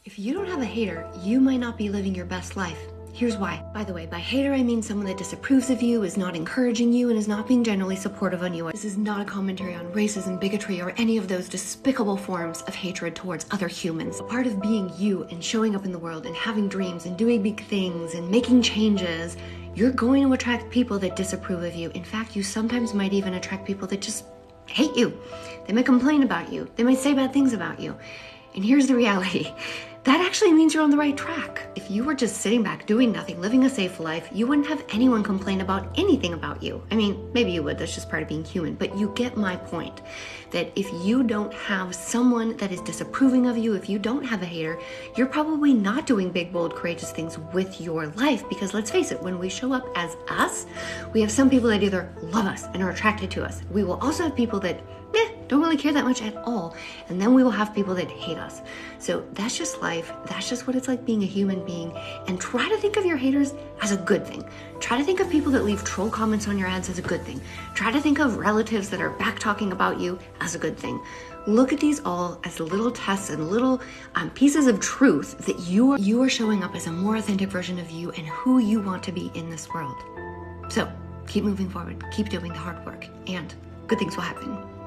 If you don't have a hater, you might not be living your best life. Here's why. By the way, by hater, I mean someone that disapproves of you, is not encouraging you, and is not being generally supportive on you. This is not a commentary on racism, bigotry, or any of those despicable forms of hatred towards other humans. A part of being you and showing up in the world and having dreams and doing big things and making changes, you're going to attract people that disapprove of you. In fact, you sometimes might even attract people that just hate you. They might complain about you. They might say bad things about you. And here's the reality. That actually means you're on the right track. If you were just sitting back doing nothing, living a safe life, you wouldn't have anyone complain about anything about you. I mean, maybe you would, that's just part of being human, but you get my point. That if you don't have someone that is disapproving of you, if you don't have a hater, you're probably not doing big, bold, courageous things with your life. Because let's face it, when we show up as us, we have some people that either love us and are attracted to us. We will also have people that don't really care that much at all. And then we will have people that hate us. So that's just life. That's just what it's like being a human being. And try to think of your haters as a good thing. Try to think of people that leave troll comments on your ads as a good thing. Try to think of relatives that are back talking about you as a good thing. Look at these all as little tests and little pieces of truth that you are showing up as a more authentic version of you and who you want to be in this world. So keep moving forward. Keep doing the hard work and good things will happen.